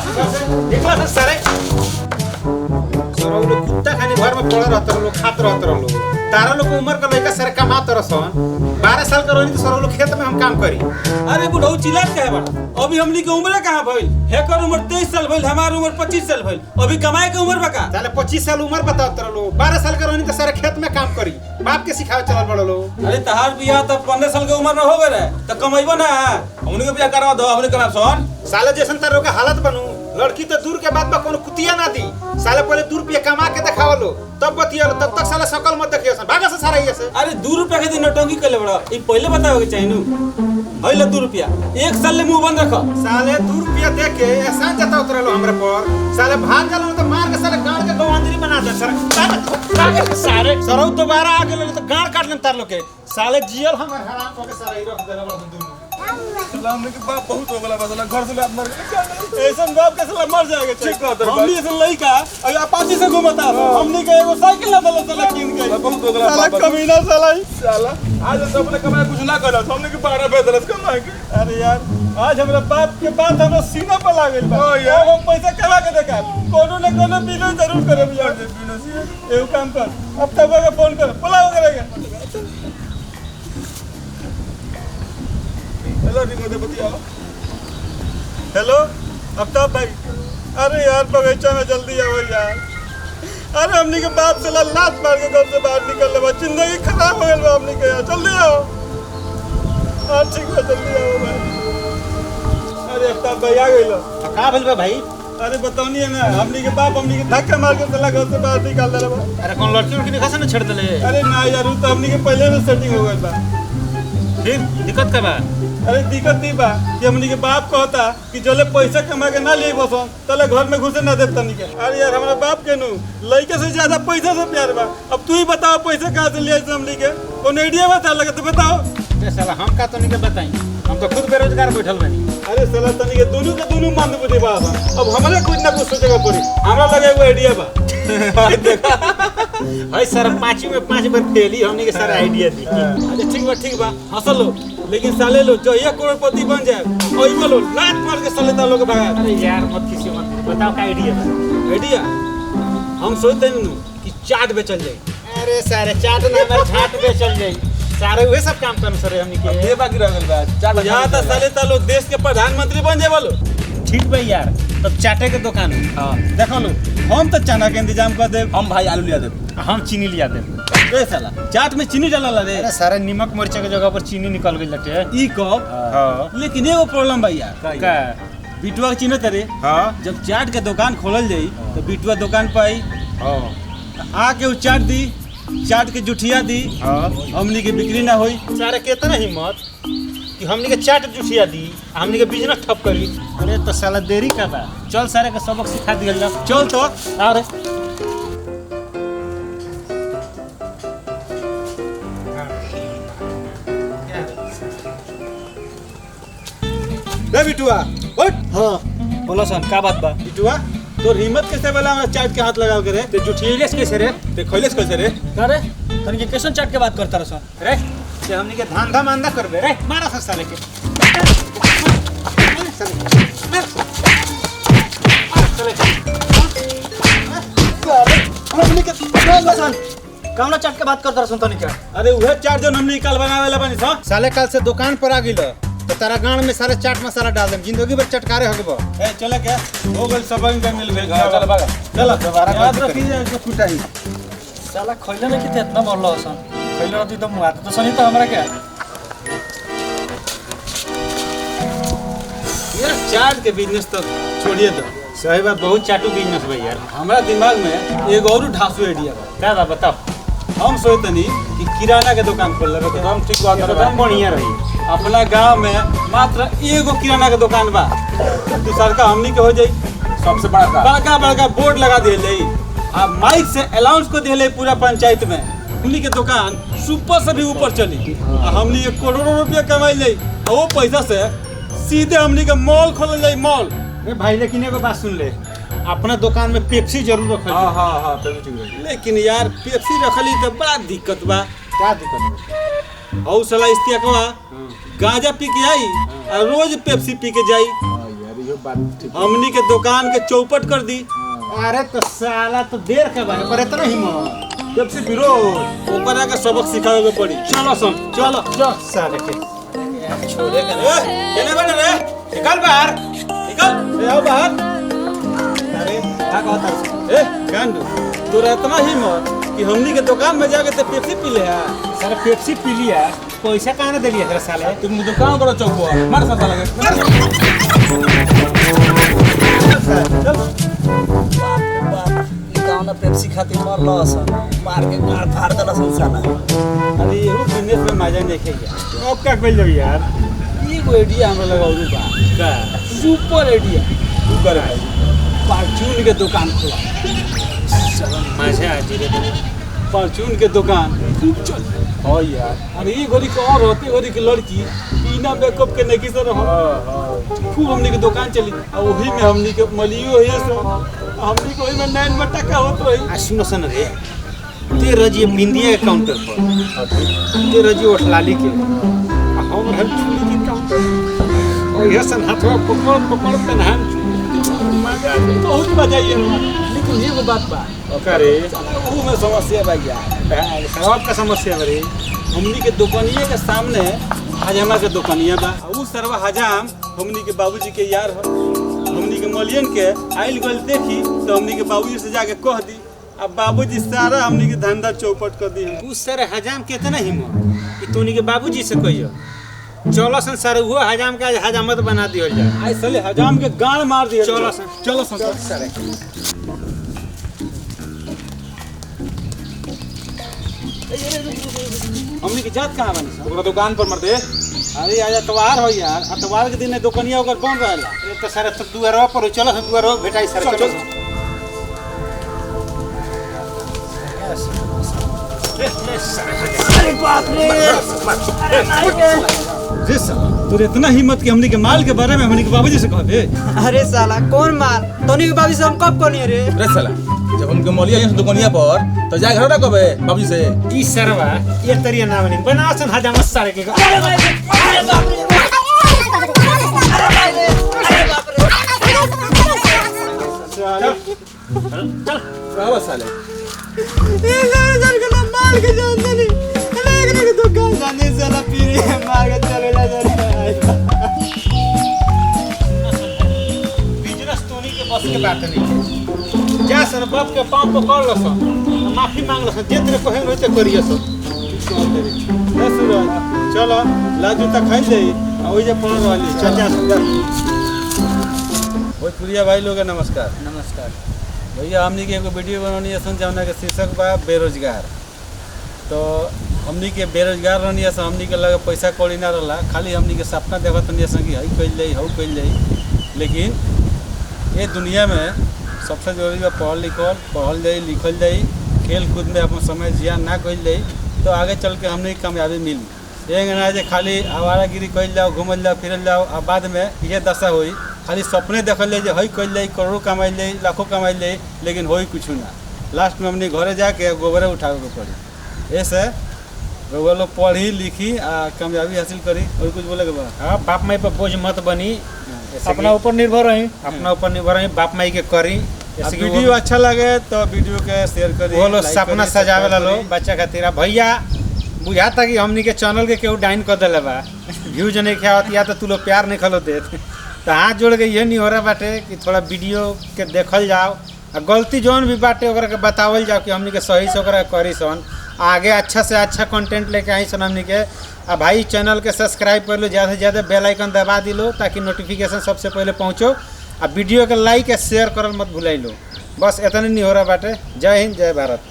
निकला से सारे सरो लोग कुत्ता खाने घर में पड़े रहते लोग खाते रहते लोग तारा लोग उम्र का लड़का सारे कमाते रहसन 12 साल का रोनी तो सरो लोग खेत में हम काम करी। अरे बुढ़ऊ चिल्लात काहे बा? अभी हमनी के उम्र कहां भइल? हेकर उम्र 23 साल भइल, हमार उम्र 25 साल भइल। अभी कमाए के उम्र बा का? साले 25 साल उम्र बताओ तारा लोग 12 साल का रोनी तो सारे खेत में काम करी बाप के सिखावे चलल बड़ लोग। अरे तहार बियाह तब 15 साल के उम्र में हो गए रहे त कमाइबो ना। हमनी के बियाह करवा दो, हमनी कमाब सन। साले जैसन तारा का हालत बनू लड़की तो दूर के बाद में कोनो कुतिया ना दी साले पहले 2 रुपया कमा के दिखाओ लो तब बतिया लो तब तक साले शकल मत देखियो सन भागा से सारा ये से। अरे 2 रुपया के दिन नौटंकी कइले बड़ा ई पहले बतावे के चाहिनु। हइले 2 रुपया 1 साल ले मुंह बंद रख। साले 2 रुपया दे के एहसान जता उतरे लो हमरे पर साले भाग गलो तो मार के साले गाड़ के गवांदरी बना दे सर सारे सरौ दोबारा आ गेलो तो गाड़ काट लेन तार लो के साले जियल हमर हराम को के सारे रख देला बड़ दुनु। सलाम के बाप बहुत हो गला बसला घर से लात मार के ऐसन बाप के साला मर जाएगा। ठीक बात है। हमनी ऐसन लइका अगर अपाची से घुमता हमनी के एगो साइकिल ना दलो साला कीन के बहुत हो गला साला कमीना साला साला आज तो अपने कमाए कुछ ना करा हमने के 12 बेदलस कमाए के। अरे यार आज हमरा बाप के बात हमरा सीना पर लागल बा। यार हम पैसा कमा के देखा कोनो न कोनो बिना जरूर करब यार। एगो काम कर अब तक का फोन कर बुलाओ करेगा। हेलो रिंगो दे बतिया। हेलो आफ्ताब भाई। अरे यार बगीचा में जल्दी आओ यार। अरे हमनी के बाप से लात मार के घर से बाहर निकल ले जिंदगी खराब हो गई बा हमनी के यार। जल्दी आओ। हां ठीक है जल्दी आओ भाई। अरे आफ्ताब भाई आ गइलो का भेल बा भाई? अरे बताओ ना हमनी के बाप हमनी के धक्का मार के साला घर से बाहर निकाल देला बा। अरे कौन लड़की उनकी निकाह से ना छेड़ देले? अरे ना यार उ तो हमनी के पहले से सेटिंग हो गइल बा। फिर दिक्कत का बा? अरे दिक्कत नहीं बा कि हमनी के बाप कहता कि जले पैसा कमा के ना लिए बसन तले घर में घुसे ना देता नहीं के। अरे यार हमारा बाप के नु लड़के से ज्यादा पैसा से प्यार बा। अब तू ही बताओ पैसा कहाँ से लिए हमनी के कौन आइडिया बता लगे तो बताओ। ए साला हम का तो नहीं के बताई हम तो खुद बेरोजगार बैठल बानी। अरे साला तनी के दोनों मंद बुद्धि बा। अब हमरा कुछ ना कुछ सोचेगा पड़ी। हमरा लगे एगो आइडिया बा। भाई सर 5 में 5 बार फेली हमने के सारा आइडिया दी। अच्छा ठीक बा हंसल लो लेकिन साले लो जो 1 करोड़पति बन जाए ओई बोलो लात मार के साले तालो के भगा। अरे यार मत किसी मत बताओ का आइडिया बा? आइडिया हम सोचते हैं कि चाट बेचल जाए। अरे सारे चाट ना हमारे झाट पे चल जाई सारे वही सब काम करन सर हमनी के। ये बाकी रह गइल बा चाट या त साले तालो देश के प्रधानमंत्री बन जाए बोलो। ठीक भाई यार तब चाटे के दुकान है। हां देखो लो हम तो चना के इंतजाम कर दे। हम भाई आलू लिया दे। हम चीनी लिया दे। ए साला चाट में चीनी डाला रे। अरे सारे नमक मिर्चा के जगह पर चीनी निकल गई लटे। ई कब हां लेकिन एगो प्रॉब्लम भाई यार का बिटुआ चिन्ह तरे। हां जब चाट के दुकान खोलल जाई तो बिटुआ दुकान पे आई हां आके वो चाट दी चाट के जुठिया दी हां हमनी के बिक्री ना होई। सारे कितना हिम्मत कि हमनी के चाट जुठिया दी हमनी के बिजनेस ठप करी। अरे तो साला देरी का बा चल सारे के सबक सिखा दियल जा। चल तो अरे रे बिटुआ उठ। हां बोलो सन का बात बा बिटुआ तोर हिम्मत कैसे वाला हमरा चाट के हाथ लगा के रे। ते जुठियलेस कैसे रे? ते खइलेस कैसे रे? अरे तन के कैसन चाट के बात करता रसन रे ते हमनी के धंधा मांदा करबे रे मारा सा साले के। हमनी के सन कौन चाट के बात करता रसन तनी के? अरे उहे चाट जो हमनी कल बनावेला बनी सा। साले कल से दुकान पर आ गिलो तो तारा गांड में सारे चाट मसाला डाल देम जिंदगी भर चटकारे होगबो। ए चले के हो गइल सब का मिल गइल। चल भागा चल दोबारा याद गलती रखी जाए फुटाई। साला खैले में किते इतना मरलो हसन खैले रहती तो मुआ तो सनी तो हमरा क्या यार चाट के बिजनेस तो छोड़िए तो सही बात बहुत चाटू बिजनेस भाई यार। हमरा दिमाग में एक और ढासू आइडिया बा। क्या बा बताओ? हम सोचतनी कि किराना के दुकान खोल लेबे। एकदम ठीक बात कर एकदम बढ़िया रही। अपना गांव में मात्र एगो किराना के दुकान बा दूसर का हमनी के हो जाई सबसे बड़ा काम बड़का बड़का बोर्ड लगा दिए जाई आ माइक से अनाउंस को दिए पूरा पंचायत में हमनी के दुकान सुपर से भी ऊपर चली आ हमनी के करोड़ों रुपया कमाई जाई और वो पैसा से सीधे हमनी के मॉल खोल जाई मॉल। अरे भाई लेकिन एगो बात सुन ले अपना दुकान में पेप्सी जरूर रखल। हां तभी ठीक है। लेकिन यार पेप्सी रखली तो बड़ा दिक्कत बा। क्या दिक्कत? और साला इस्तिया कवा गांजा पी के आई और रोज पेप्सी पी के जाई। हां यार ये बात ठीक हमनी के दुकान के चौपट कर दी। अरे तो साला तो देर के बारे पर इतना हिम्मत जब से विरोध ओकरा के सबक सिखावे के पड़ी। चलो सुन चलो चल साले के छोड़े के ए केने बने रे? निकल बाहर निकल, ए आओ बाहर। अरे क्या कहता है? ए गांडू, तोरा इतना हिम्मत कि हमनी के दुकान में जाके ते पेप्सी पी ले है। साला पेप्सी पी लिया पैसा कहाँ ना दे लिया तेरा साले तुम दुकान करो चौक पर मार साथ लगे गाँव ना पेप्सी खातिर मरल सन मार के गाड़ फाड़ देला सन साला। अरे एहो बिजनेस में मजा नहीं खेगा। अब क्या कर लो यार एगो आइडिया हमरा लगाउलू बा का सुपर आइडिया। तू कर भाई। परचून के दुकान खोला, मजा आ जी परचून के दुकान खूब चल। हो यार। अरे ये घड़ी के और होते घड़ी की लड़की बिना मेकअप के नहीं सर खूब हमनी के दुकान चली और वही में हमनी के मलियो है सो हमनी को वही में 9 में टका होत रही। आ सुनो सन रे ते रजिए बिंदिया के काउंटर पर ते रजिए ओठलाली के आ हम रहल चूड़ी के काउंटर और ये सन हाथवा पकड़ के हम मजा बहुत मजा ये लेकिन एगो बात बा करे वो में समस्या बा यार। शराब का समस्या बरे हमनी के दुकानिया के सामने हजामा के दुकानिया बा। उ सरवा हजाम हमनी के बाबूजी के यार हो। हमनी के मलियन के आइल गल देखी तो हमनी के बाबूजी से जाके कह दी। अब बाबूजी सारा हमनी के धंधा चौपट कर दी। तू सर हजाम कितना हिम्मत कि तूनी के बाबूजी से कहियो चलो सन सर वो हजाम का हजामत बना दियो जाए आई साले हजाम के गाड़ मार दिया। चलो सन चलो सर सर हमनी के जात कहाँ बनी सर? ओकरा दुकान पर मर दे। अरे आज अतवार हो यार। अतवार के दिन दुकानिया ओकर बंद रहेला। ये तो सर तो दुआरवा पर चलो सन दुआरवा भेटाई सर चल, चलो चल। अरे बाप रे रे साला तोरे इतना हिम्मत कि हमनी के माल के बारे में हमनी के बाबूजी से कहबे। अरे साला कौन माल तोनी के बाबू से हम कब कोनी रे रे साला जब हमके मलिया यहाँ से दुकानिया पर तो जा घर ना कबे बाबू से। ई सरवा ये तरिया ना बनी बना सन हजामत सारे के अरे भाई अरे बाप रे अरे भाई रे अरे बाप रे चल कहां साले माल के जान नहीं एक ने दुकान जाने साला पीरी मार के चले जा बिजनेस तोनी के बस के बात नहीं जा सर बाप के पांव पकड़ लो सन माफी मांग लो सन जे तेरे कहे होते करियो सन ए सूरज चलो लाजू तक खाई दे ओई जे पड़ वाली चल जा सुंदर भोजपुरिया भाई लोग नमस्कार। नमस्कार। भैया हमनी के एगो वीडियो बनौनी है जौना के शीर्षक बा बेरोजगार। तो हमनी के बेरोजगार रहनी है हमनी के लगे पैसा कौड़ी ना रहा खाली हमनी के सपना देखत नहीं है कि हई कइल जाई हऊ कइल जाई। लेकिन ये दुनिया में सबसे जरूरी बा पढ़ल जाई लिखल जाई खेल कूद में अपन समय जियान ना कइल जाई तो आगे चल के हमनी के कामयाबी मिली। ये ना जे खाली आवारागिरी कइल जाओ घूमल जाओ फिरल जाओ आ बाद में ये दशा होई खाली सपने देखल जाए हई कइल जाई करोड़ों कमाइल जाई लाखों कमाइल जाई लेकिन होई कुछ ना। लास्ट में हमनी घरे जाके गोबरे उठावे के पड़ी। ऐसे रउआ लोग पढ़ी लिखी आ कामयाबी हासिल करी। और कुछ बोले के बा? हां बाप माई पर बोझ मत बनी अपना ऊपर निर्भर रही अपना ऊपर निर्भर रही बाप माई के करी आ वीडियो अच्छा लगे तो वीडियो के शेयर करी वो लोग लाइक सपना करी, सजावे ला लो सब्सक्राइब बच्चा खातिर भैया बुझाता कि हमनी के चैनल के केहू डाइन कर देले बा व्यूज नहीं खावत या तो तू लोग प्यार नहीं खलो देत तो हाथ जोड़ के ये नहीं हो रहा बाटे कि थोड़ा वीडियो के देखल जाओ आ गलती जौन भी बाटे ओकरा के बतावल जाओ कि हमनी के सही से ओकरा करी सन आगे अच्छा से अच्छा कंटेंट लेके आई सन हमनी के। आ भाई चैनल के सब्सक्राइब कर लो ज़्यादा से ज़्यादा बेल आइकन दबा दिलो ताकि नोटिफिकेशन सबसे पहले पहुँचो आ वीडियो के लाइक या शेयर करल मत भुलाई लो। बस इतना नहीं हो रहा बाटे। जय हिंद जय भारत।